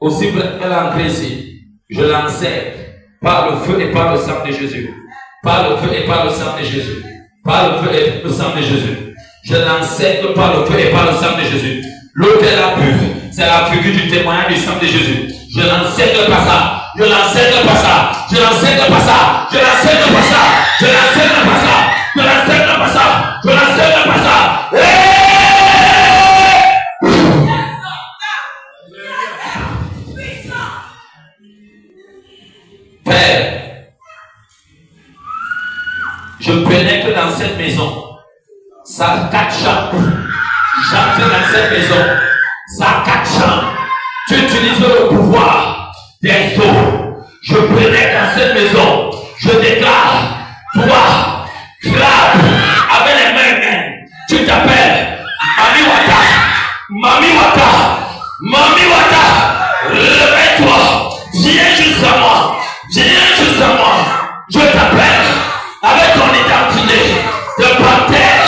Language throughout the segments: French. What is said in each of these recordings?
Aussi vrai qu'elle a ancré ici, je l'enseigne par le feu et par le sang de Jésus. Par le feu et par le sang de Jésus. Par le feu et le sang de Jésus. Je l'enseigne par le feu et par le sang de Jésus. L'eau qu'elle a bu, c'est la figure du témoignage du sang de Jésus. Je l'enseigne pas ça. Je l'enseigne pas ça. Je l'enseigne pas ça. Je l'enseigne pas ça. Je l'enseigne pas ça. Je l'enseigne pas ça. Je l'enseigne pas ça. Père, je pénètre dans cette maison. Ça a 4 chambres. J'entre dans cette maison. Ça a 4 chambres. Tu utilises le pouvoir des eaux. Je pénètre dans cette maison. Je déclare, toi, clap avec les mains. Tu t'appelles Mami Wata. Mami Wata. Mami Wata. Réveille-toi. Viens juste à moi. Viens juste à moi. Je t'appelle avec ton identité de panthère,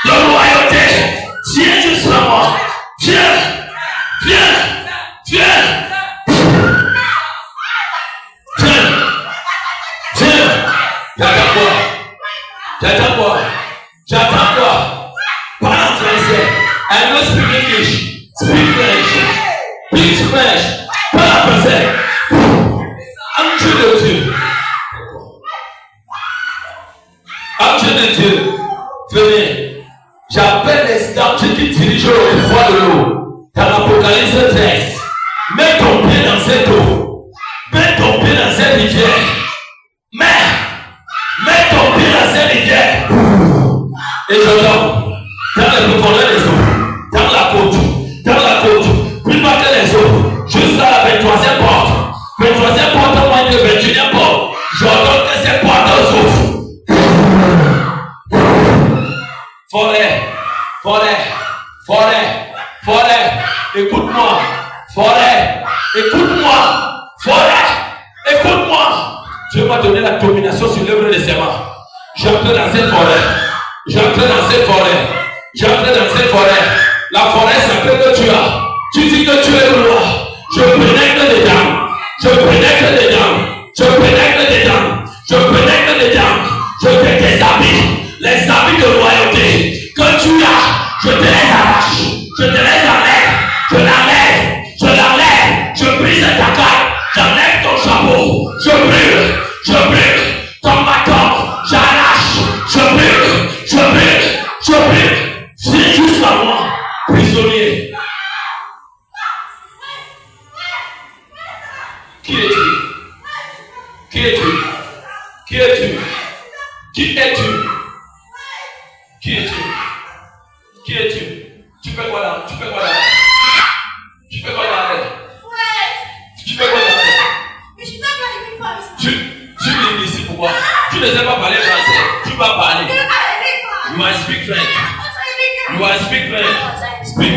de royauté. Viens juste à moi. Viens. J'attends quoi? Parle en français. I know speak English. Speak French. Parle en français. Ange de Dieu. Ange de Dieu. Venez. J'appelle les anges qui dirigent le pouvoir de l'eau. Dans l'Apocalypse 13. Mets ton pied dans cette eau. Mets ton pied dans cette rivière. Mets ton pied dans cette rivière. Et je dors dans les profondeurs des eaux. Dans la côte. Plus bas que les eaux. Jusqu'à la 23e porte. 23e porte moins que 21e porte. J'ordonne que ces portes s'ouvrent. Forêt. Écoute-moi. Forêt. Écoute-moi. Dieu m'a donné la domination sur l'œuvre de ses mains. J'entre dans cette forêt. La forêt s'appelle que tu as. Tu dis que tu es le roi. Je pénètre dedans. Je te déshabille. Les habits de royauté que tu as, je te les arrache. Je l'enlève. Je brise ta caille. J'enlève ton chapeau. Je brûle. Ton bâton. J'arrache. Je brûle. Viens jusqu'à moi, prisonnier. Qui es-tu? Tu fais quoi là? Tu viens ici pourquoi? Tu ne sais pas parler français. Tu vas parler. You want to speak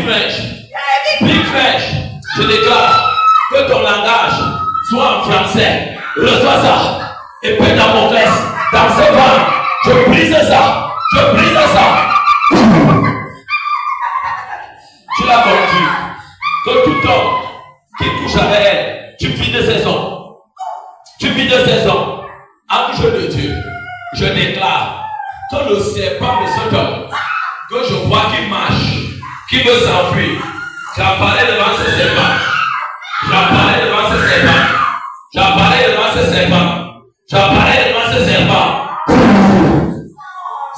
French. Je déclare que ton langage soit en français. Reçois ça. Et puis dans mon glace, dans ce vent, je brise ça. Tu l'as compris. Que tout homme qui couche avec elle, tu vis de saison. Ange de Dieu, je déclare que le serpent de cet homme, que je vois qu'il marche, qui veut s'enfuir, j'apparais devant ce serpent.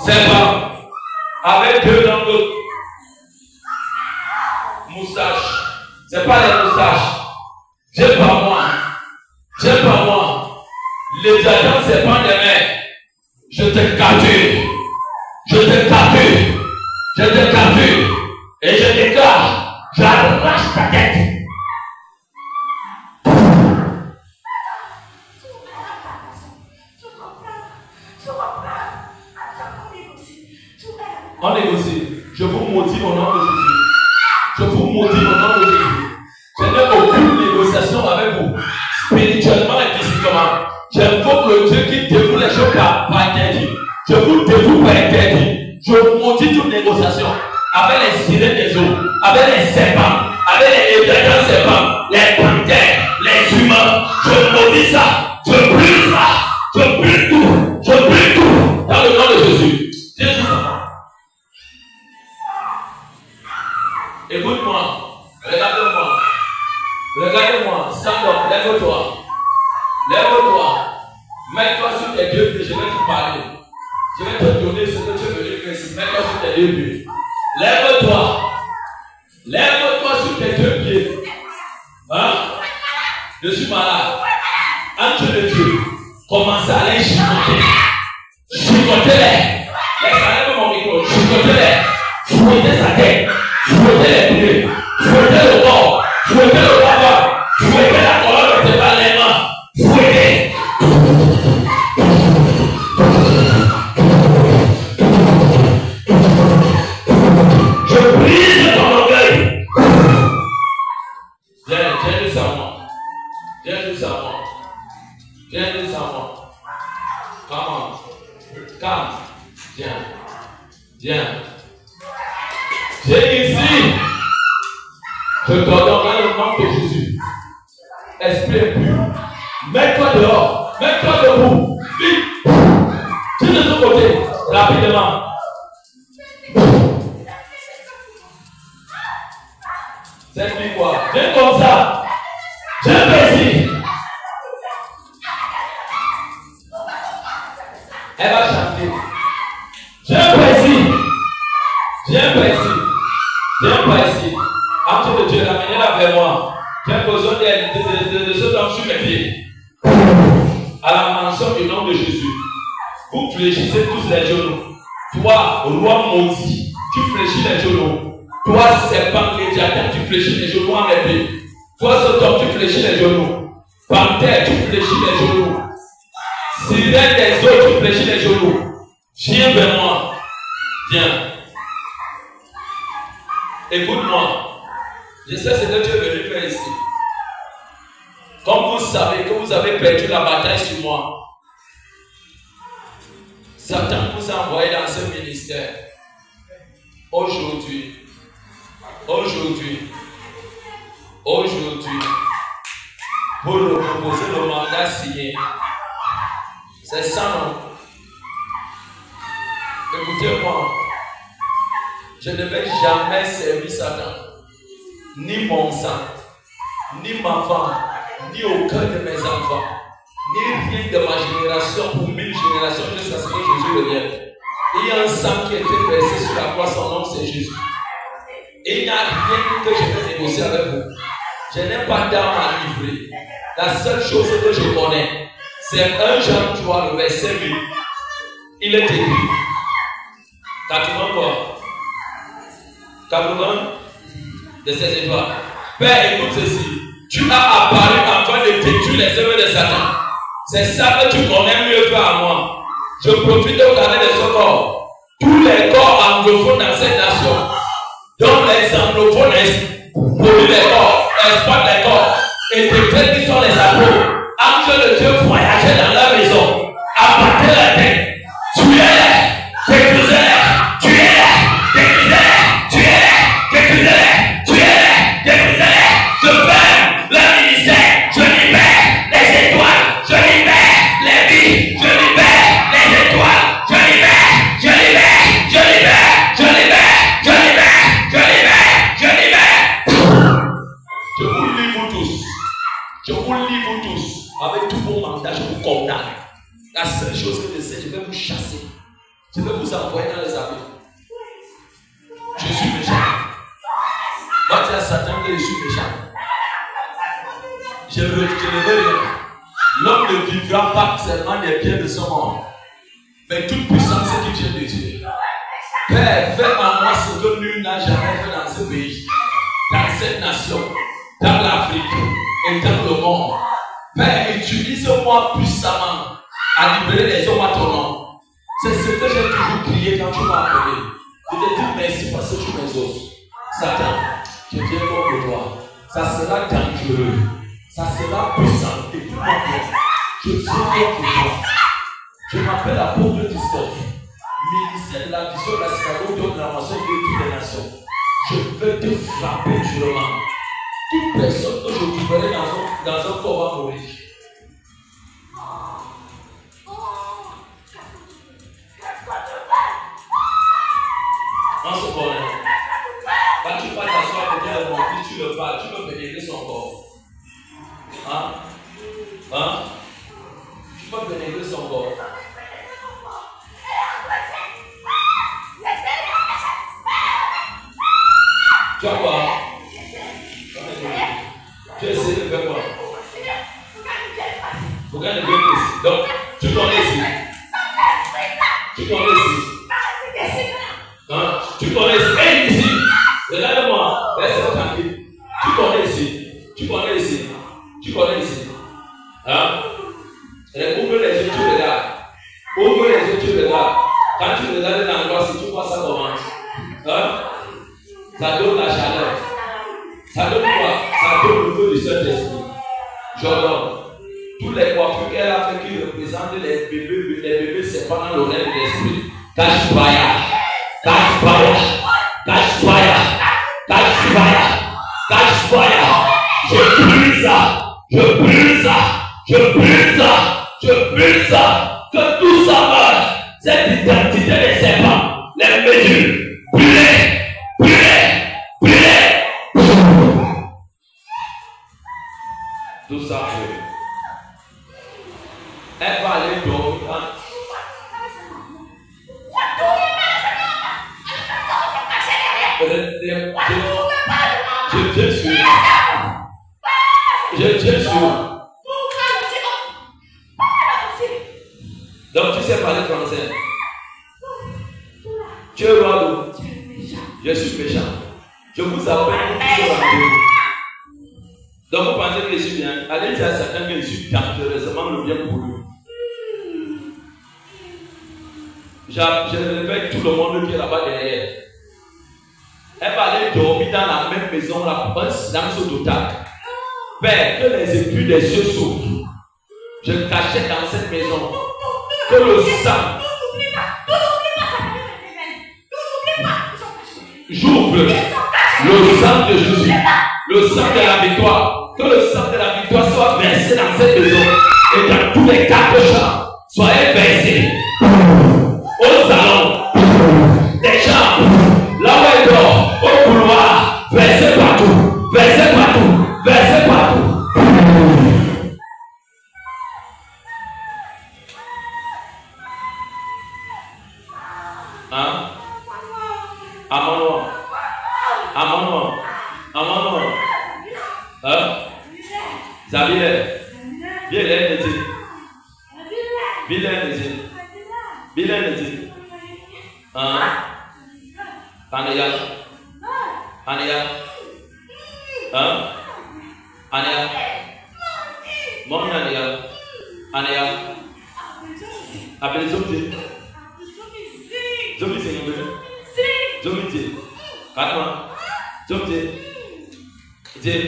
Serpent avec 2 dents de moustache. C'est pas les moustaches. J'ai pas moi. Les agents serpents des mains. Je te capture. Et je déclare, j'arrache ta tête. On négocie. Je vous maudis au nom de Jésus. Je n'ai aucune négociation avec vous, spirituellement et physiquement. J'invoque le Dieu qui dévoue les choses par interdit. Je vous dévoue par interdit. Je maudis toute négociation avec les sirènes des eaux, avec les serpents, avec les ébrégants serpents, les panthères, les humains. Je maudis ça, je brûle ça, je brûle tout, je brûle tout dans le nom de Jésus. Jésus ça. Écoute-moi, regarde-moi, regardez-moi, stand up, lève-toi, lève-toi, mets-toi sur tes deux pieds, je vais te parler. Je vais te donner ce que tu es venu faire ici. Mets-toi sur tes deux pieds. Lève-toi. Lève-toi sur tes deux pieds. Hein? Je suis malade. Ange de Dieu, commencez à les chicoter. Chicotez-les. Laisse-les mon micro. Chicotez-les. Fouettez sa tête. Fouettez les pieds. Fouettez le corps. Fouettez le bras. Fouettez la colonne vertébrale, les mains. Fouettez. Je brise ton orgueil. Viens juste à moi. Viens juste à moi. Viens juste à moi. Comment? Calme. Viens. Viens. Viens ici. Je t'ordonne dans le nom de Jésus. Esprit impur. Mets-toi dehors. Mets-toi debout. Vite. Tire de ton côté. Rapidement. C'est quoi? Viens comme ça. Viens par ici. Elle va chanter. Viens par ici. Viens par ici. Viens par ici. Ange de Dieu, ramenez-la vers moi. J'ai besoin de ce homme sur mes pieds. À la mention du nom de Jésus. Vous fléchissez tous les genoux. Toi, roi maudit, tu fléchis les genoux. Toi, serpent médiateur, tu fléchis les genoux en mes pieds. Toi, Sodome, tu fléchis les genoux. Panthère, tu fléchis les genoux. Sirène des eaux, tu fléchis les genoux. Viens vers moi. Viens. Écoute-moi. Je sais ce que tu es venu faire ici. Comme vous savez que vous avez perdu la bataille sur moi, Satan vous a envoyé dans ce ministère. Aujourd'hui, pour le proposer le mandat signé. C'est ça, non? Écoutez-moi, je ne vais jamais servir Satan, ni mon sang, ni ma femme, ni aucun de mes enfants, ni rien de ma génération pour 1000 générations jusqu'à ce que Jésus revienne. Il y a un sang qui a été versé sur la croix, son nom c'est Jésus. Et il n'y a rien que je vais négocier avec vous. Je n'ai pas d'arme à livrer. La seule chose que je connais, c'est 1 Jean 3, le verset 8. Il est écrit. 80 quoi? 80 de ces étoiles. Père, écoute ceci. Tu as apparu en train de détruire les œuvres de Satan. C'est ça que tu connais mieux que à moi. Je profite de parler de ce corps. Tous les corps anglophones dans cette nation, dont les anglophones produisent les corps, exploitent les corps, et détruisent qui sont les apôtres. Ange de Dieu voyageait dans leur maison, abattait la tête, tuez-les, détruisez-les, tuez-les, détruisez-les, tuez-les, détruisez-les, tuez-les, détruisez-les. Je ferme le ministère, je libère les étoiles, je libère les vies, je libère les étoiles, je libère, je libère, je libère, je libère, je libère, je libère, je libère. Je vous livre tous. Je vous livre tous. Avec tout vos mandats, je vous condamne. La seule chose que je sais, je vais vous chasser. Je vais vous envoyer dans les abîmes. Je suis méchant. Moi, tu as Satan que je suis méchant. Je ne veux rien. L'homme ne vivra pas seulement des biens de son monde, mais toute puissance qui vient de Dieu. Père, fais en moi ce que nul n'a jamais fait dans ce pays, dans cette nation, dans l'Afrique et dans le monde. Père, utilise-moi puissamment à libérer les hommes à ton nom. C'est ce que j'ai toujours crié quand tu m'as appelé. Je te dis merci parce que tu m'exauces. Satan, je viens contre toi. Ça sera dangereux. Ça sera puissant. Et tout le monde, je viens contre toi. Je m'appelle l'apôtre Christophe. Ministère de la vision de la synagogue de la nation de toutes les nations. Je veux te frapper durement. Toute personne que je trouverai dans un corps va mourir. En ce moment, quand tu vas t'asseoir à côté de mon fils, tu le parles, tu peux pénétrer son corps. Hein? Hein? Tu peux pénétrer son corps. Tu as quoi? Tu essaies de faire quoi? Faut gagner bien ici. Donc, tu connais ici. Tu connais ici. Hein? Tu connais ici. Hey, ici. Regarde-moi. Laisse-moi tranquille. Tu connais ici. Tu connais ici. Tu connais ici. Hein? Ouvre les yeux, tu regardes. Ouvre les yeux, tu regardes. Quand tu regardes l'endroit, si tu vois ça commence. Hein? Ça donne la chaleur. Ça donne quoi? Ça donne le feu du Saint-Esprit. Jordan. Tous les coiffures qu'elle a fait qui représentent les bébés c'est pendant l'oreille de l'esprit. Cache fire. Cache fire. Cache fire. Cache fire. Cache fire. Je brûle ça. Je brûle ça. Je brûle ça. Je brûle ça. Que tout ça meure. Cette identité des serpents. Les mesures. Brûlez. Brûlez. Brûlez. Tout ça brûle. Elle va aller dormir. Je suis. Donc tu sais parler français. Tu es roi d'où? Je suis méchant. Je vous appelle pour toujours rendez-vous. Donc vous pensez que je suis bien. Allez dire à certains que je suis dangereusement le bien pour lui. Je répète tout le monde qui est là-bas derrière. Elle va aller dormir dans la même maison, là, un silence total. Père, que les écus des yeux s'ouvrent. Je cachais dans cette maison. Que le sang. J'ouvre le sang de Jésus. Le sang de la victoire. Que le sang de la victoire soit versé dans cette maison. Et dans tous les quatre champs. Soyez versés. Au salon, des chambres, là où elle dort, au couloir, versez partout, versez partout, versez partout. Hein? Amano. Hein? Zabile. Bilen dit. Ania. Mon Ania. Appelez Zombie. Zombie, c'est une belle. Zombie. Calme. Zombie. Dis.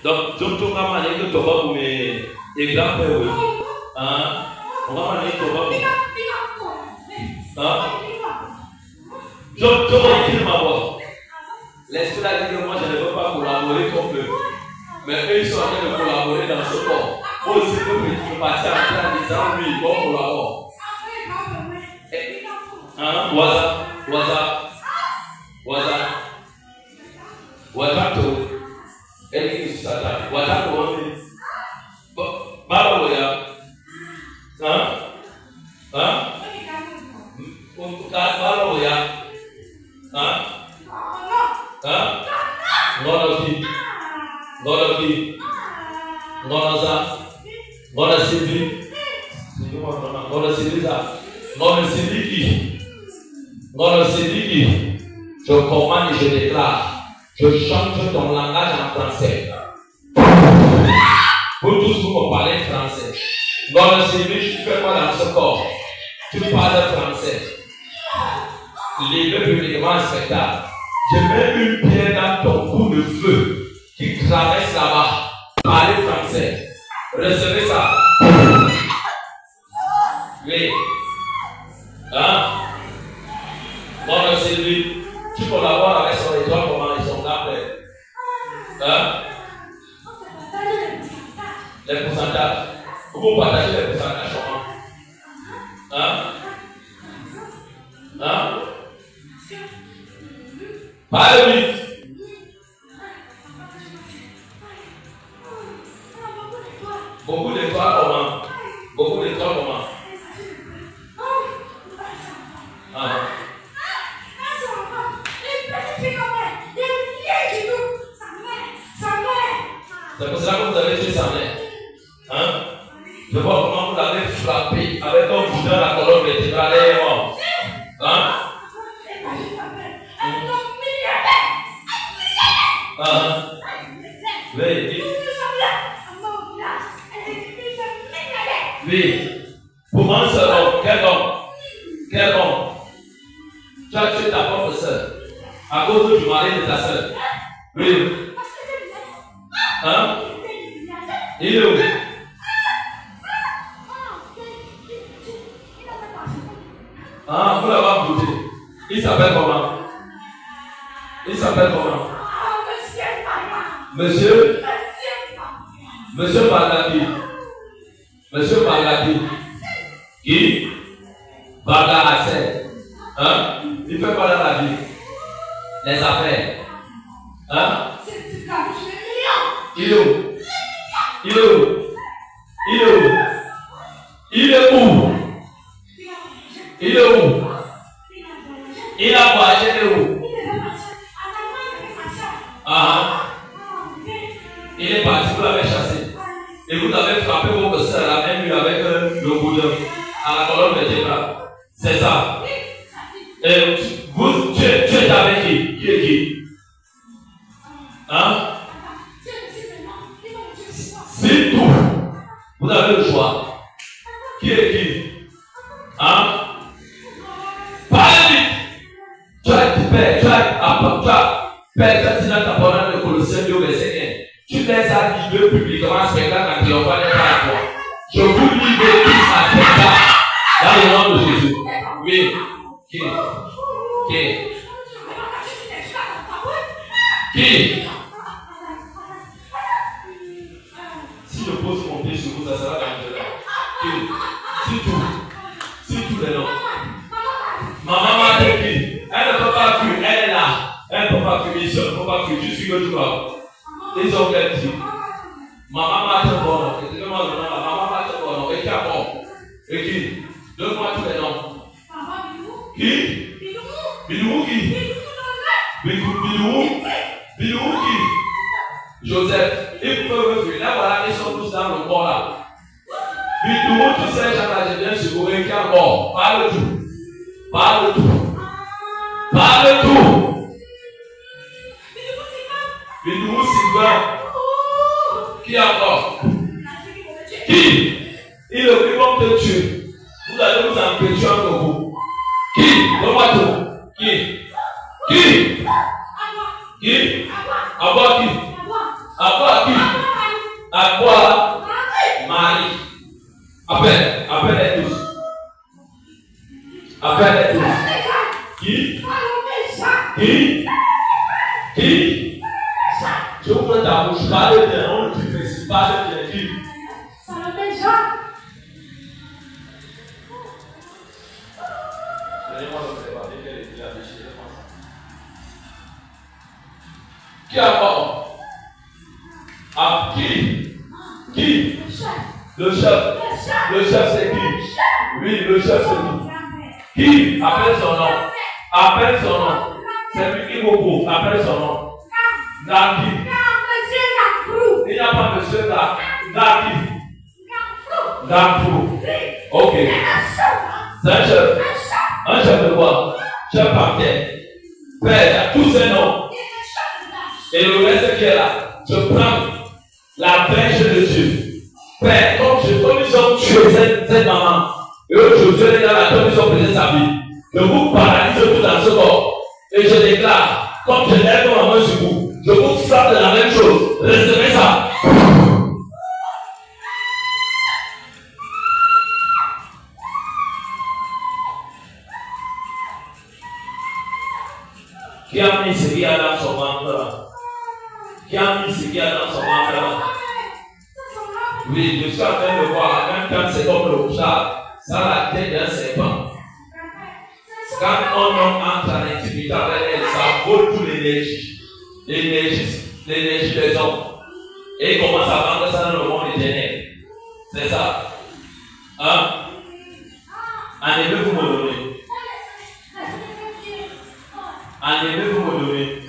Donc, je vais m'amener que tu vas pour mes grands-pères. On va m'amener que tu vas je vais dire ma voix. L'esprit a dit que moi je ne veux pas collaborer comme eux. Mais eux ils sont en train de collaborer dans ce corps. Moi aussi je peux partir en disant oui, on collabore. Je commande et je déclare. Je change ton langage en français. Vous tous vous parlez français. Dans le service, tu fais quoi dans ce corps? Tu parles français. Libre publiquement un spectacle. Je mets une pierre dans ton coup de feu qui traverse là-bas. Parlez français. Recevez ça. Oui. Hein? Mon Sylvie, tu collabores avec son étoile, comment ils sont là. Hein? Les pourcentages. Vous partagez les pourcentages comment? Hein? Hein? Parlez vite. Beaucoup d'étoiles comment? Beaucoup d'étoiles comment? Ah. C'est pour cela que vous avez tué sa mère. Hein? Je vois comment vous l'avez frappé avec un bout dans la colonne vertébrale et est mort. Hein? Oui. Oui. Pour un seul homme, quel homme? Quel homme? Tu as tué ta propre soeur à cause du mari de ta soeur. Oui. Hein? Il est où? Ah, vous l'avez goûté. Il s'appelle comment? Il s'appelle comment? Monsieur? Monsieur Bagdadi. Monsieur Bagdadi. Qui? Bagdadi. Hein? Il fait quoi dans la vie? Les affaires. Hein? Il est où? Il est où? Il est où? Il est où? Il est où? Il a voyagé où? Ah. Il est parti, vous l'avez chassé. Et vous avez frappé votre soeur la même nuit avec le boudin à la colonne vertébrale. C'est ça. Et vous, tu es avec qui? Qui est qui? Hein? C'est tout. Vous avez le choix. Qui est qui? Hein? Parlez vite. Tu as dit père, tu as dit dans ta parole de Colossiens 2 verset 1. Tu les as livrés publiquement à spectacle en triomphant par toi. Je vous livre tous à spectacle dans le nom de Jésus. Oui. Qui? Qui? Qui? Si je pose mon pied sur vous, ça sera dangereux. Qui? Si tout les noms. Maman m'a dit, elle ne peut pas fuir, elle est là. Elle ne peut pas fuir, elle ne peut pas fuir, je suis que tu vas. Ils ont dit, maman m'a dit bon, maman m'a dit bon, et qui a bon? Et qui? Donne-moi tous les noms. Qui? Bilou qui? Bilou qui? Joseph, ils peuvent fuir. Là, voilà, ils sont tous dans le corps là. Bilou, tu sais, j'ai bien secouru qui a mort. Parle tout. Parle tout. Parle tout. Bilou Sylvain. Qui encore? Qui? Il est plus bon que tu. Vous allez vous empêcher entre vous. Qui? Donne-moi tout. Qui? Qui? Qui? À quoi qui? À quoi qui? À quoi? Marie. Appelle-les tous. Appelle-les tous. Qui? Qui? Qui? Je vous prends ta bouche. Parlez bien. On ne dit pas ici. Parlez bien. Qui? Qui a mort? Ah, qui? Qui? Le chef. Le chef c'est qui? Oui, le chef c'est qui? Qui? Appelle son nom. Appelle son nom. C'est lui qui vous appelle son nom. Naki. Il n'y a pas monsieur là. Naki. Naki. Ok. C'est un chef. Un chef de quoi? Chef parquet. Père, tous ces noms. Et le reste qui est là, je prends la brèche de Dieu. Père, comme ils ont tué cette maman, et aujourd'hui, elle est dans la tombe, ils ont brisé sa vie. Je vous paralyse tout dans ce corps. Et je déclare, comme je lève ma main sur vous, Je vous frappe de la même chose. Recevez ça. Qui a mis ce qu'il y a dans son ventre là? Qui a mis ce qu'il y a dans son ventre là? Oui, je suis en train de voir. En même temps, c'est comme le chat. Ça a la tête d'un serpent. Quand un homme entre en intimité avec elle, ça vole toute l'énergie. L'énergie des hommes. Et il commence à vendre ça dans le monde éternel. C'est ça. Hein? Enlevez-vous me donner. Enlevez-vous me donner.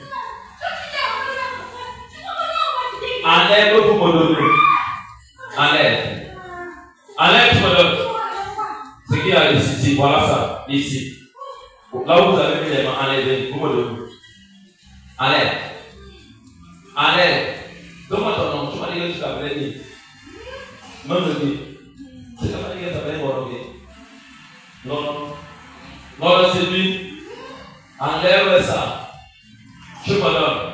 Enlève-vous me donner. Enlève. Enlève, tu me donnes. Ce qu'il y a ici, voilà ça. Ici. Là où vous avez mis les mains, enlevez. Vous me donnez. Enlève. Enlève. Donne-moi ton nom. Tu m'as dit que tu t'appelais qui? Même le dit. C'est comme ça qu'il s'appelle Morogué. Non. Non, c'est lui. Enlève ça. Je me donne.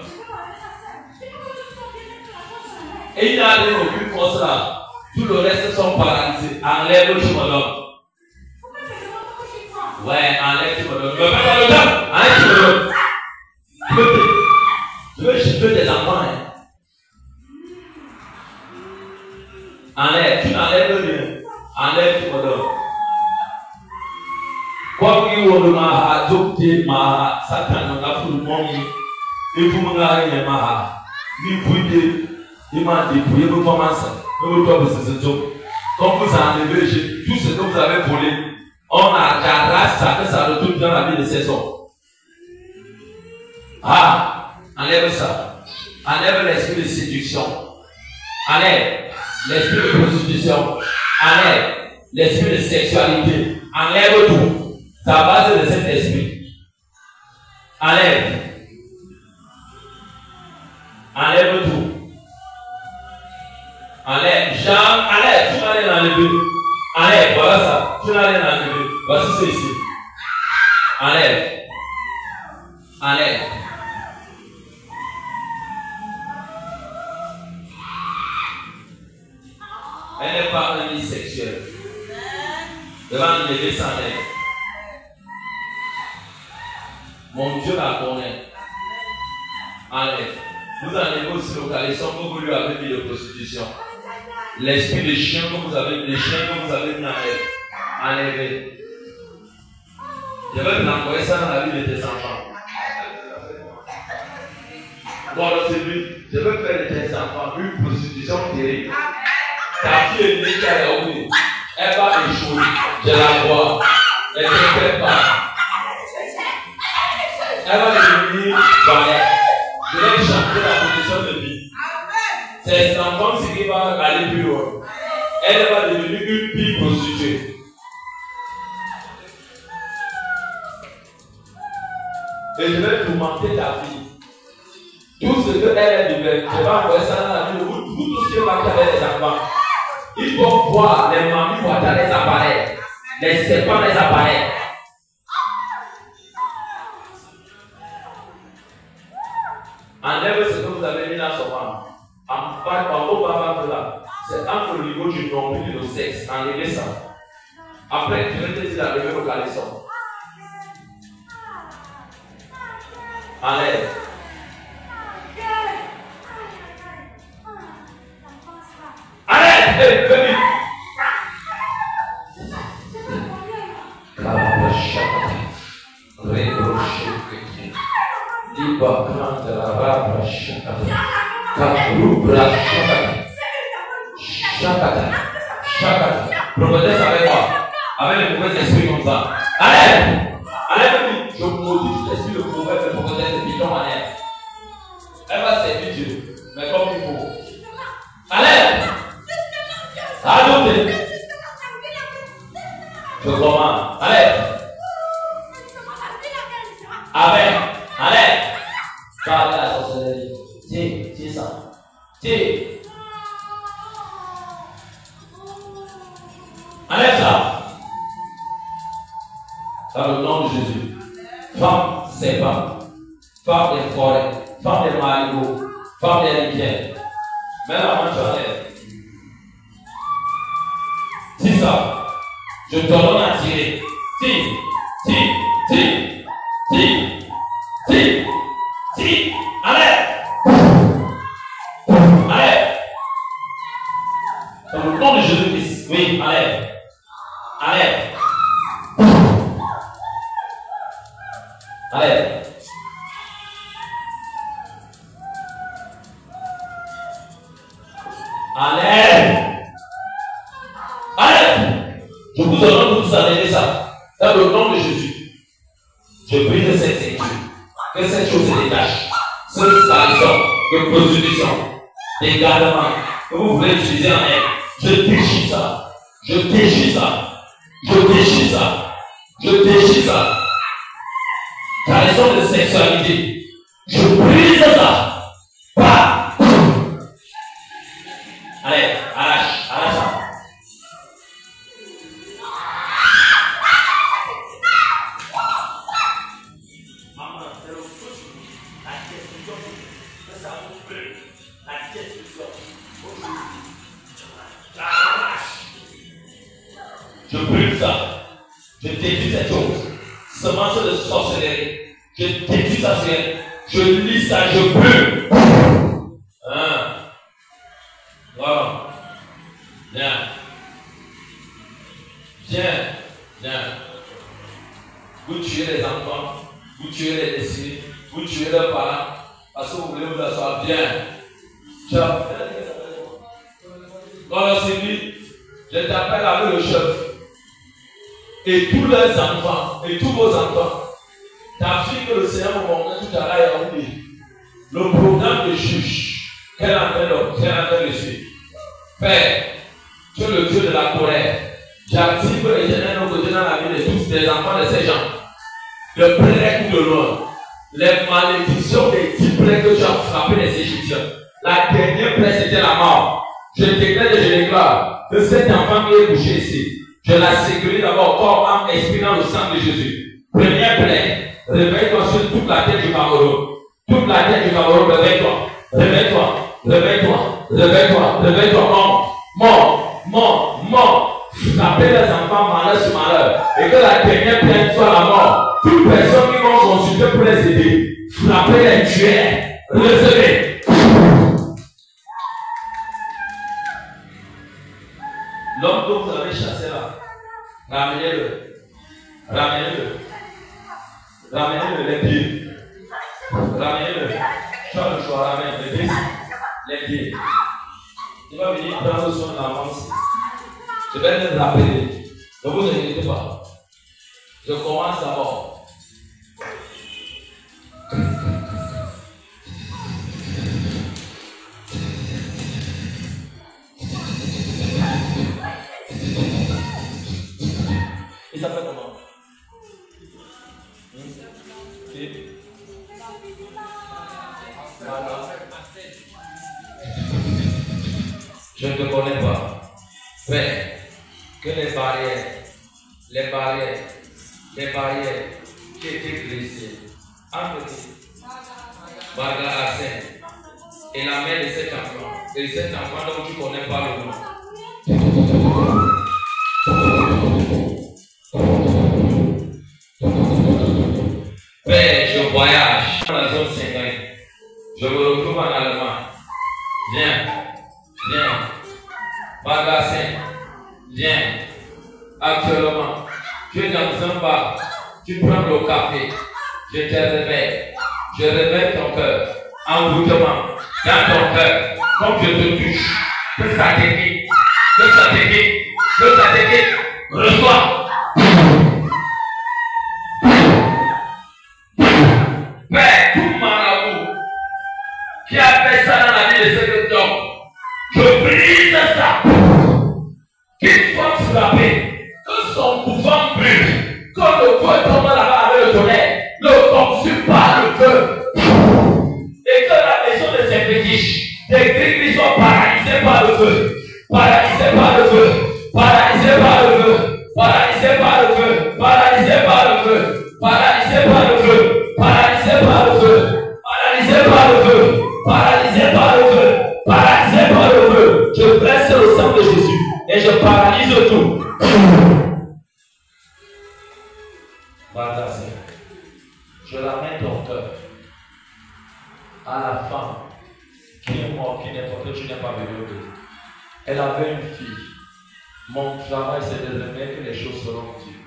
Et il n'a aucune force là. Tout le reste sont paralysés. Enlève, je me donne. Ouais, enlève, tu me donnes. Mais pas dans le temps. Enlève, tu me donnes. Tu veux chiffer tes enfants, hein? Enlève, tu n'enlèves rien. Enlève, tu me donnes. Quoi qu'il y ait de ma adopté, ma Satan, on a tout le monde. Et vous me l'avez ma ni fouillé, il m'a dépouillé, vous commencez. Vous doivez se dire, quand vous enlevez tout ce que vous avez volé, on a garage ça, que ça retourne dans la vie de ses hommes. Ah, enlève ça. Enlève l'esprit de séduction. Enlève l'esprit de prostitution. Enlève l'esprit de sexualité. Enlève tout. C'est à base de cet esprit. Enlève. Enlève tout. Enlève. Jean, enlève. Tu n'as rien enlevé. Enlève. Voilà ça. Tu n'as rien enlevé. Voici c'est ici. Enlève. Enlève. Elle n'est pas un lit sexuel. Devant enlever ça, enlève. Mon Dieu la connaît. Enlève. Vous enlevez aussi le caleçon que vous lui avez mis de prostitution. L'esprit de chien que vous avez, les chiens que vous avez mis en elle. Enlevez. Je vais vous envoyer ça dans la vie de tes enfants. Bon, c'est lui. Je veux faire de tes enfants une prostitution terrible. Ta fille est née qui a Yaoundé. Elle va échouer. Je la vois. Elle ne fait pas. Elle va devenir balai. Je vais changer la position de vie. C'est enfant qui va aller plus loin. Elle va devenir une fille prostituée. Et je vais tourmenter ta vie. Tout ce qu'elle est libérée, je vais envoyer ça dans la vie de vous. Tout ce qui va faire les enfants. Il faut voir les mamies voir les appareils. Les serpents les appareils. Enlève ce que vous avez mis dans son ventre. En haut, là. C'est entre le niveau du nombril et le sexe. Enlevez ça. Après, je vais te dire d'enlever le caleçon. Enlève. Enlève! Hey, baby! Prophétesse avec moi, avec les mauvais esprits comme ça. Allez! Allez, je maudis l'esprit de prophète, le prophétesse de bidon manière. Elle va servir Dieu, mais comme il faut. Allez! Adoptez! Je commence. Allez! Avec! Allez! Parlez à la sorcellerie. Tiens ça. Tiens. Enlève ça. Dans le nom de Jésus. Femme, c'est pas. Femme des forêts. Femme des marigots, femme des rivières. Mets la main sur la tête. Dis ça. Je te donne à tirer. Tire, tire, tire, tire, tire, tire. Allez. Allez. Dans le nom de Jésus-Christ. Oui, allez. Allez. Allez. Allez. Allez. Je vous demande de vous arrêter ça. Dans le nom de Jésus. Je brise cette ceinture. Que cette chose se détache. Ce salison de prostitution, d'égarement que vous voulez utiliser en elle. Je déchire ça. Je déchire ça. Je déchire ça. Je déchire ça. Trahison de sexualité. Je brise ça. Pas. Allez, arrache, arrache ça. Maman, c'est le feu. La destruction. Ça vous plaît. La destruction. Je brûle ça. Je détruis cette chose. Semence de sorcellerie. Je détruis ça sur elle. Je lis ça, je brûle. Hein? Voilà. Viens. Viens. Viens. Vous tuez les enfants. Vous tuez les destinées. Vous tuez leurs parents. Parce que vous voulez vous asseoir. Viens. Ciao. Dans le Seigneur, je t'appelle avec le chef. Et tous leurs enfants, et tous vos enfants, ta fille que le Seigneur m'a montré tout à l'heure, le programme de juge qu'elle est en train de suivre. Père, tu es le Dieu de la colère. J'active l'éternel nos côtés dans la vie de tous les enfants de ces gens. De près ou de loin. Les malédictions des 10 plaies que tu as frappé les Égyptiens. La dernière plaie, c'était la mort. Je déclare et je déclare que cet enfant qui est couché ici, je la sécurise d'abord corps, âme, esprit dans le sang de Jésus. Première plaie, réveille-toi sur toute la terre du Cameroun. Toute la terre du Cameroun, réveille-toi. Réveille-toi, réveille-toi, réveille-toi, réveille-toi, mort. Frappez les enfants malheur sur malheur. Et que la dernière plaie soit la mort. Toute personne qui vont consulter pour les aider, frappez les tueurs, recevez. L'homme que vous avez chassé là, ramenez-le. Ramenez-le. Ramenez-le, les pieds. Ramenez-le. Tu as le choix, ramène les pieds. Les pieds. Il va venir prendre son avance. Je vais le rappeler. Ne vous inquiétez pas. Je commence d'abord. Il s'appelle comment? Je ne te connais pas. Père, que les barrières qui étaient blessées entre Barga Hassan et la mère de cet enfant, dont tu ne connais pas le nom. Père, je voyage dans la zone 50. Je me retrouve en Allemagne. Viens. Bagassin, viens. Actuellement, tu es dans un bar. Tu prends le café. Je te réveille. Je réveille ton cœur. Envoûtement dans ton cœur. Comme je te touche. Que ça t'équipe. Reçois. Père, tout marabout qui a fait ça dans la vie de cet homme, je brise ça. Qu'il soit frappé, que son pouvoir brûle, que le feu tombe là-bas avec le tonnerre, le consume par le feu. Et que la maison de ses fétiches, des gris soient paralysés par le feu. Paralysés par le feu. Paralysés par le feu. Paralysés par le feu. Paralysés par le feu. Paralysés par le feu. Paralysés par le feu. Paralysés par le un docteur à la femme qui est morte, qui n'est pas que tu n'es pas venu au pays. Elle avait une fille. Mon travail, c'est de remettre que les choses seront dures.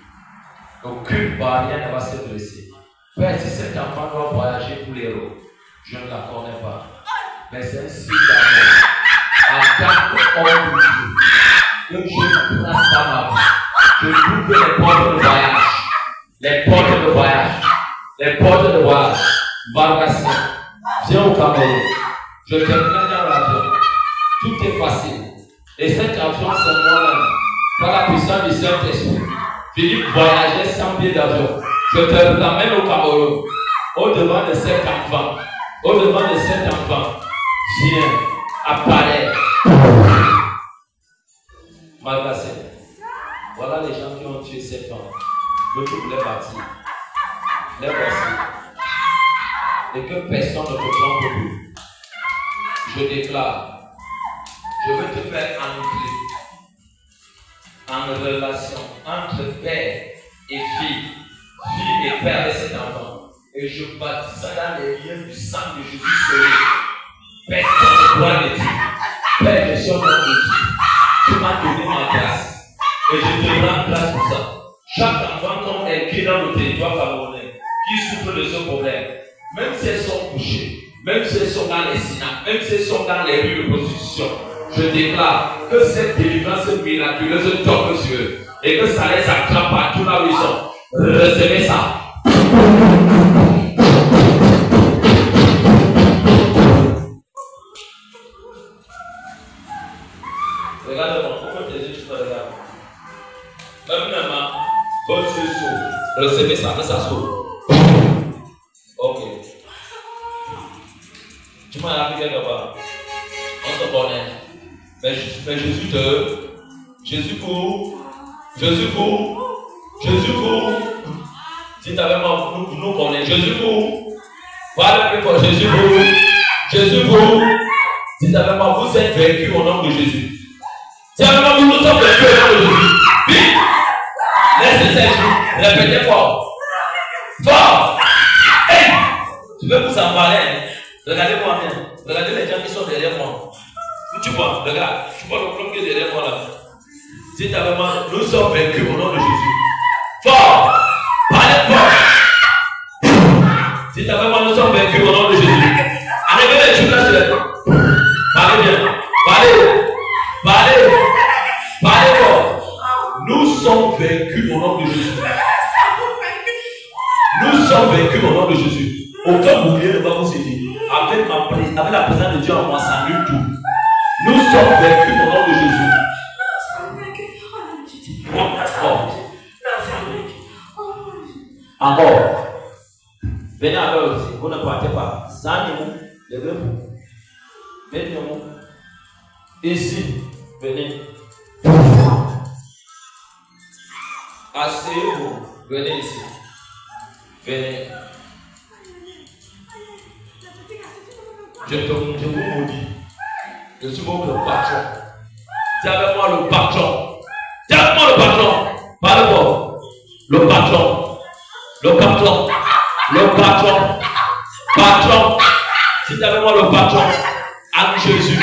Aucune barrière ne va se dresser. Père, si cet enfant doit voyager pour l'héros, je ne la connais pas. Mais c'est un signe d'amour. En tant qu'homme de Dieu, que je place dans ma vie. Je trouve les portes de voyage. Les portes de voyage. Les portes de voyage. Vargasien, viens au Cameroun. Je te prends dans l'avion. Tout est facile. Et cet avion, c'est moi-même. Par la puissance du Saint-Esprit. Philippe voyageait sans billet d'avion. Je te ramène au Cameroun. Au-devant de cet enfant. Au-devant de cet enfant. Viens. Apparaît. Vargasien. Voilà les gens qui ont tué ces femmes. D'autres voulaient bâtir. Les voici. Et que personne ne te trompe plus. Je déclare, je veux te faire entrer en relation entre père et fille et père de cet enfant. Et je bâtis ça dans les liens du sang de Jésus sauvé. Personne ne doit le dire. Père, je suis au nom de Dieu. Tu m'as donné ma grâce. Et je te rends grâce pour ça. Chaque enfant comme écrit dans le territoire camerounais qui souffre de ce problème, même si elles sont couchées, même si elles sont dans les synagogues, même si elles sont dans les rues de prostitution, je déclare que cette délivrance miraculeuse tombe sur eux et que ça les attrape partout là où ils sont. Recevez ça. Regarde-moi, pourquoi tes yeux tu te regardes? Maintenant, votre yeux s'ouvre. Recevez ça, que ça s'ouvre. Ok. Tu m'as appris quelque part. On se connaît. Mais Jésus court. Si tu avais moi, nous connaissons. Jésus court. Voilà plus fort. Jésus court. Si tu avais moi, vous êtes vaincus au nom de Jésus. Si avec moi, nous sommes vaincus au nom de Jésus. Vite. Laissez ces jours. Répétez fort. Fort. Hey. Tu veux vous emballer. Regardez-moi bien. Regardez les gens qui sont derrière moi. Tu vois, regarde. Tu vois le club qui est derrière moi là. Si tu as vraiment, nous sommes vaincus au nom de Jésus. Fort. Parlez fort. Si tu as vraiment, nous sommes vaincus au nom de Jésus. Arrivez les chutes là sur les temps. Parlez bien. Parlez fort. Nous sommes vaincus au nom de Jésus. Nous sommes vaincus au nom de Jésus. Aucun bouclier ne va vous aider. Avec la présence de Dieu en moi, ça annule tout. Nous sommes vaincus au nom de Jésus. Encore. Venez avec aussi. Vous ne partez pas. Sanez-vous. Levez-vous. Venez-vous. Ici. Venez. Asseyez-vous. Venez ici. Venez. Je vous maudis. Je suis votre patron. C'est avec moi le patron. C'est avec moi le patron. Parle-moi. Le patron. Patron. Si tu avec moi le patron. En Jésus.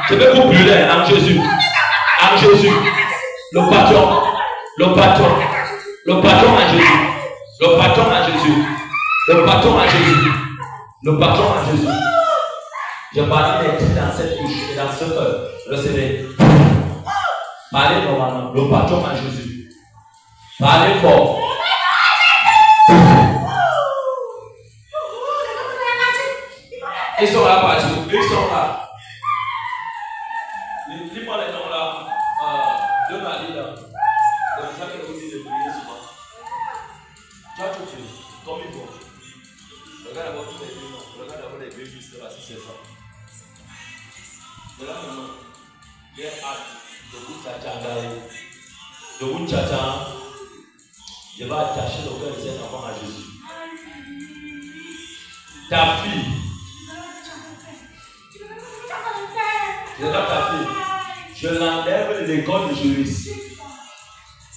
Je vais vous brûler en Jésus. Le patron en Jésus. Je parle d'être dans cette bouche et dans ce cœur. Recevez. Parlez normalement. Le patron en Jésus. Parlez fort. Ils sont là, partis. Ils sont là. Lis-moi les noms là. De Marie là. C'est ça que vous dites de prier souvent. Tu as tout fait. Comme il faut. Regarde d'abord tous les deux noms. Regarde d'abord les deux justes là, si c'est ça. Regarde maintenant. J'ai hâte de vous tchatcher. Je vais attacher le cœur de cet enfant à Jésus. Ta fille. Regarde ta fille. Je l'enlève de l'école de juris.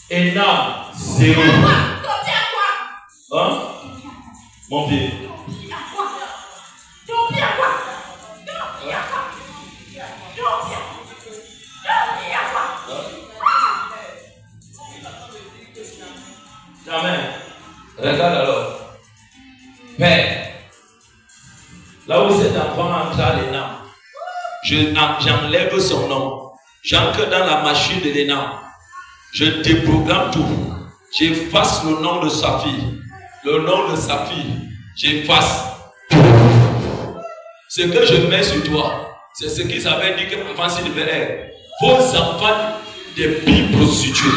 Énorme, 0. Hein? Mon vieux. Amen. Regarde alors. Père, là où cet enfant entra les nains, j'enlève son nom. J'entre dans la machine de l'énorme. Je déprogramme tout. J'efface le nom de sa fille. Le nom de sa fille. J'efface. Ce que je mets sur toi, c'est ce qu'ils avaient dit que avant de faire. Vos enfants, des billes prostituées,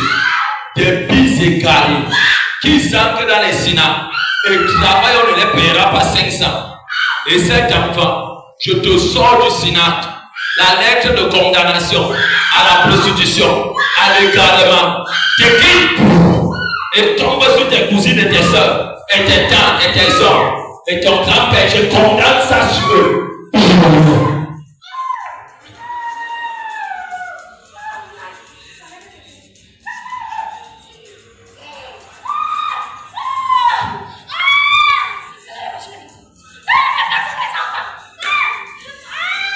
des billes égarées, qui entrent dans les Sénats et travaillent, on ne les paiera pas 500. Et cet enfant, je te sors du Sénat. La lettre de condamnation à la prostitution, à l'égarement, t'équipe et tombe sur tes cousines et tes soeurs, et tes tantes et tes soeurs, et ton grand-père. Je condamne ça sur eux.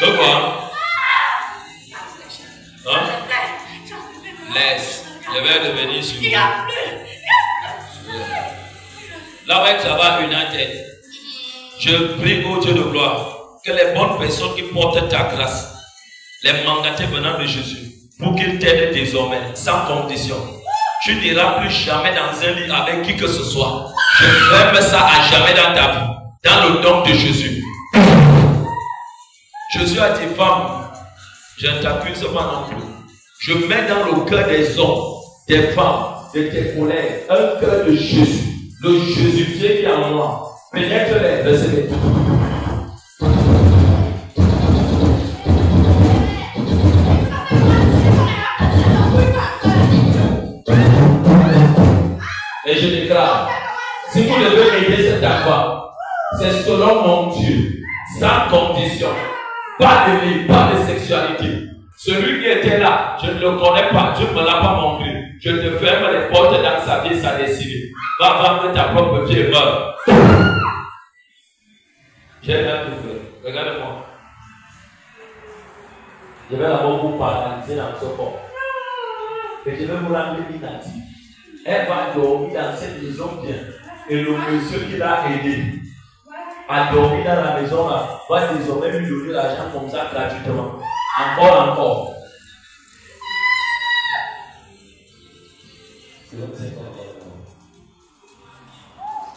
De quoi? Laisse, je vais revenir sur vous. Là où ça va une tête. Je prie au Dieu de gloire que les bonnes personnes qui portent ta grâce, les mandatés venant de Jésus, pour qu'ils t'aident désormais, sans condition. Tu n'iras plus jamais dans un lit avec qui que ce soit. Je ferme ça à jamais dans ta vie, dans le nom de Jésus. Jésus a dit, femme, je ne t'accuse pas non plus. Je mets dans le cœur des hommes, des femmes, de tes collègues, un cœur de Jésus. Le Jésus qui est en moi. Pénètre-les, laissez-les. Et je déclare, si vous devez aider cet enfant, c'est selon mon Dieu, sans condition. Pas de vie, pas de sexualité. Celui qui était là, je ne le connais pas, Dieu ne me l'a pas montré. Je te ferme les portes dans sa vie, sa destinée. Va vendre ta propre vie et meurs. J'ai rien tout fait. Regardez-moi. Je vais d'abord vous paralyser dans ce corps. Et je vais vous rendre inactif. Elle va dormir dans cette maison bien. Et le monsieur qui l'a aidé à dormir dans la maison là, va désormais lui donner l'argent comme ça gratuitement. Encore.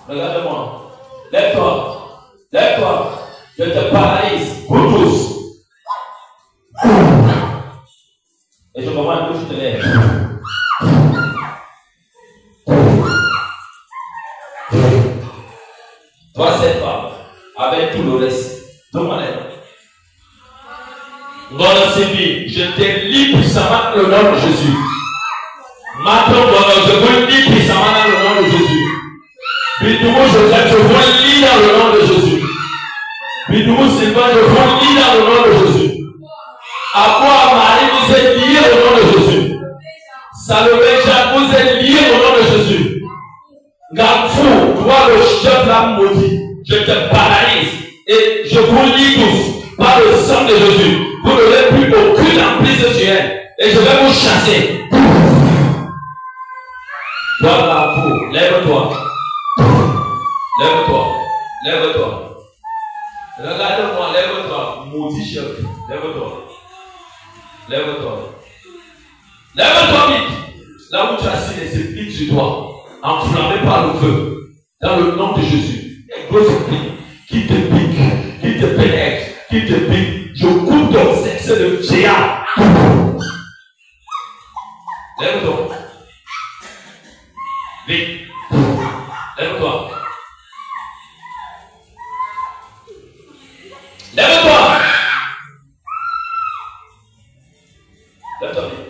Regarde-moi. Lève-toi. Lève-toi. Je te paralyse. Vous tous. Et je commande que tu te lèves. Toi, cette femme, avec tout le reste, donne-moi les mains. Je te lis puissamment dans le nom de Jésus. Maintenant, je veux lire puissamment dans le nom de Jésus. Bidoumou Joseph, je veux lire dans le nom de Jésus. Bidoumou Sylvain, je veux lire dans le nom de Jésus. Aboua Marie, vous êtes liés au nom de Jésus. Salomé Jacques, vous êtes liés au nom de Jésus. Gamfou, toi le chef là maudit, je te paralyse et je vous lis tous par le sang de Jésus. Vous n'aurez plus aucune emprise sur elle. Et je vais vous chasser. Toi, Gamfou, lève-toi. Lève-toi. Lève-toi. Regarde-moi, lève-toi. Maudit chef. Lève-toi. Lève-toi. Lève-toi vite. Là où tu as assis les épines sur toi, enflammé par le feu, dans le nom de Jésus. Les grosses épines qui te piquent, qui te pénètrent, qui te piquent. Je coupe ton sexe de géant. Lève-toi. Vite. Lève-toi. Lève-toi. Lève-toi vite.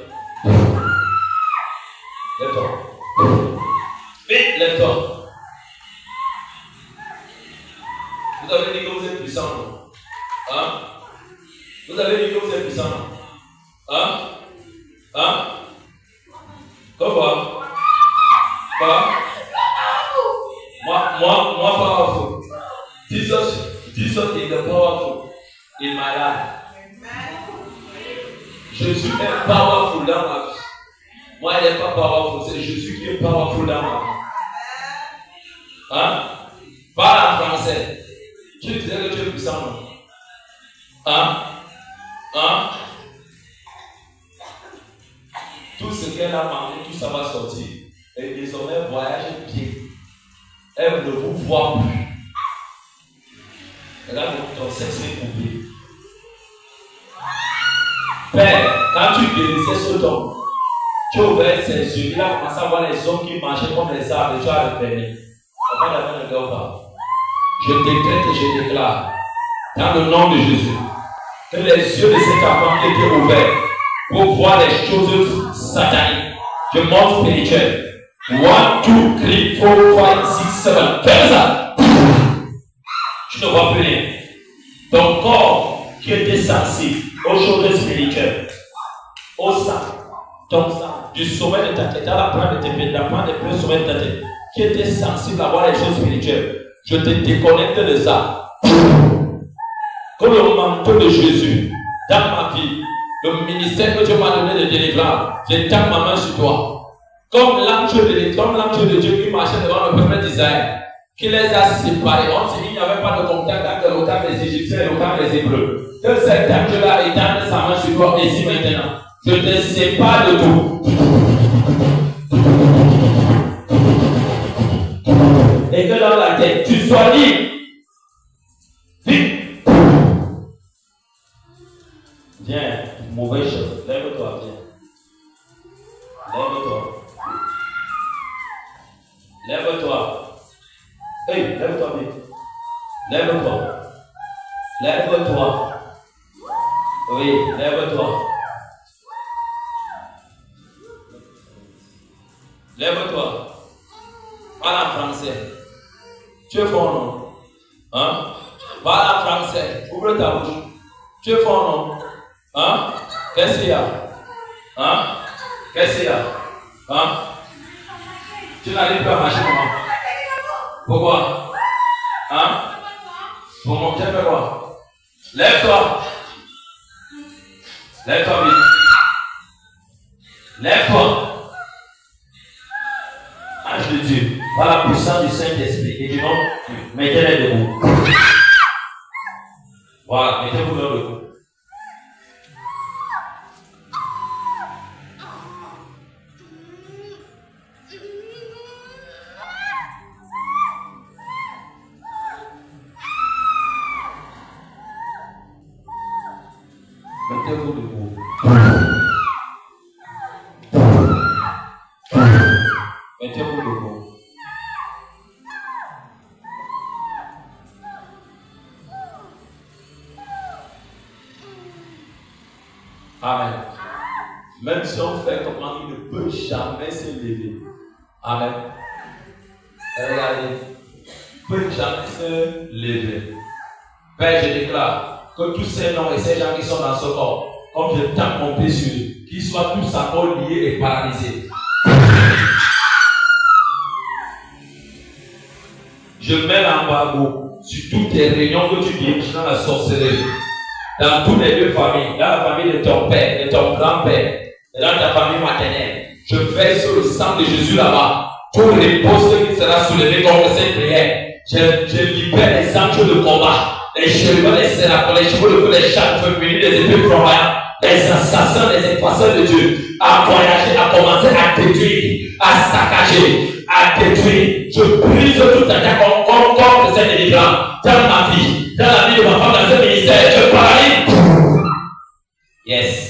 Lève-toi. Vite, lève-toi. Vous avez dit que vous êtes puissant, non? Hein? Vous avez dit que vous êtes puissant, non? Hein? Hein? Quoi? Quoi? Moi, more powerful. Jesus is the powerful in my life. Jésus est powerful dans ma vie. Moi, il n'est pas powerful, c'est Jésus qui est powerful dans ma vie. Hein? Parle en français. Tu disais que tu es puissant, non? Hein? Hein? Tout ce qu'elle a mangé, tout ça va sortir. Et désormais, voyagez bien. Elle ne vous voit plus. Regarde, ton sexe est coupé. Père, quand tu guérissais ce homme, tu as ouvert ses yeux, il a commencé à voir les hommes qui marchaient comme les arbres et tu as repéré. Papa n'avait ne dort pas. Je décrète et je déclare, dans le nom de Jésus, que les yeux de cet enfant étaient ouverts pour voir les choses sataniques, du monde spirituel. 1, 2, 3, 4, 5, 6, 7. Fais ça. Tu ne vois plus rien. Ton corps qui était sensible aux choses spirituelles, au sang, ton sang, du sommet de ta tête, à la pointe de tes pieds, la pointe des pieds au sommet de ta tête, qui était sensible à voir les choses spirituelles, je te déconnecte de ça. Comme le manteau de Jésus dans ma vie, le ministère que Dieu m'a donné de délivrance, j'étends ma main sur toi. Comme l'ange de Dieu qui marchait devant le peuple d'Israël, qui les a séparés. On s'est dit qu'il n'y avait pas de contact entre le camp des Égyptiens et le camp des Hébreux. Que cet ange-là étende sa main sur toi ici maintenant. Je te sépare de tout. Et que dans la tête, tu sois libre. Vite. Viens, mauvaise chose. Lève-toi, viens. Lève-toi. Lève-toi. Hey, lève-toi vite. Lève-toi. Lève-toi. Oui, lève-toi. Lève-toi. Parle en français. Tu es fort, non? Hein? Parle en français. Ouvre ta bouche. Tu es fort, non? Hein? Qu'est-ce qu'il y a? Hein? Qu'est-ce qu'il y a? Hein? Tu n'arrives pas à marcher comment? Pourquoi? Hein? Pour mon Dieu, fais quoi? Lève-toi. Lève-toi vite. Lève-toi. Ange de Dieu, par la puissance du Saint-Esprit, et du nom, mettez-les debout. Voilà, mettez-vous debout. Mettez-vous debout. Mettez-vous debout. Amen. Même si on fait comment, il ne peut jamais se lever. Amen. Regardez. Il ne peut jamais se lever. Père, je déclare que tous ces noms et ces gens qui sont dans ce corps, comme je tape mon pied sur eux, qu'ils soient tous encore liés et paralysés. Je mets l'embargo sur toutes tes réunions que tu diriges dans la sorcellerie, dans toutes les deux familles, dans la famille de ton père, de ton grand-père, et dans ta famille maternelle. Je veille sur le sang de Jésus là-bas. Tout repose qui sera soulevé contre cette prière. Je libère les anges de combat. Les cheveux, les sénateurs, les cheveux de feu, les chats féminins, les épées flamboyantes, les assassins, les effaceurs de Dieu, à voyager, à commencer à détruire, à saccager, à détruire. Je brise toute attaque contre cette délivrance dans ma vie, dans la vie de ma femme, dans ce ministère. Je paralyse. Yes.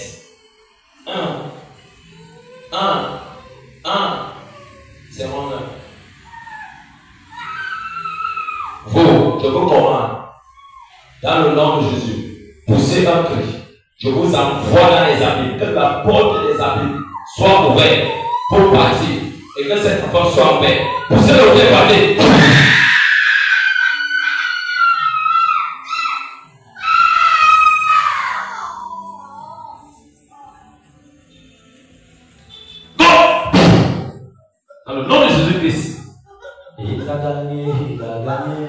C'est mon nom. Vous, je vous commande. Dans le nom de Jésus, poussez un cri. Je vous envoie dans les abîmes. Que la porte des abîmes soit ouverte pour partir. Et que cette porte soit ouverte. Poussez le pied par les. Go! Dans le nom de Jésus-Christ. Il a gagné. il a gagné.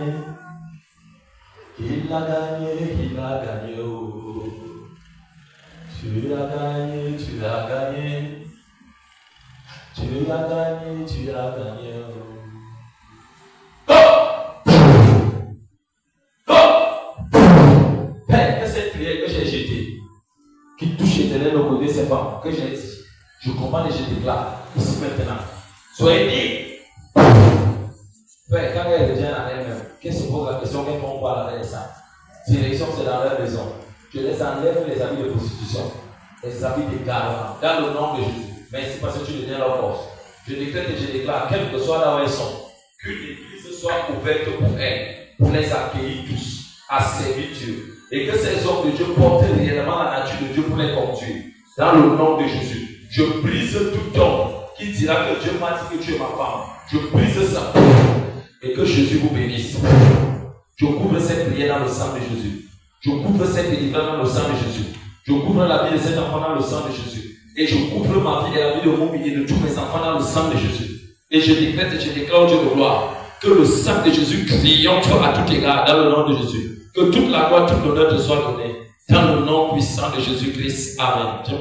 Il a gagné, il a gagné. Oh. Tu as gagné, tu as gagné. Tu as gagné, tu as gagné. Père, que cette prière que j'ai jetée, qui touche l'éternel au côté de ces femmes, que j'ai dit, je comprends et je déclare, ici maintenant, soyez libres. Père, quand elle revient à elle-même, qu'elle se pose la question, qu'elle prend quoi avec ça? Direction, c'est dans leur maison. Je les enlève les habits de prostitution, les habits de garement, dans le nom de Jésus. Merci parce que tu deviens leur force. Je décrète et je déclare, quel que soit là où elles sont, qu'une église soit ouverte pour elles, pour les accueillir tous, à servir Dieu. Et que ces hommes de Dieu portent réellement la nature de Dieu pour les conduire. Dans le nom de Jésus, je brise tout homme qui dira que Dieu m'a dit que tu es ma femme. Je brise ça. Et que Jésus vous bénisse. Je couvre cette prière dans le sang de Jésus. Je couvre cette délivrance dans le sang de Jésus. Je couvre la vie de cet enfant dans le sang de Jésus. Et je couvre ma vie et la vie de mon et de tous mes enfants dans le sang de Jésus. Et je décrète et je déclare au Dieu de gloire que le sang de Jésus triomphe à tout égard dans le nom de Jésus. Que toute la gloire, toute l'honneur te soit donnée dans le nom puissant de Jésus-Christ. Amen. Dieu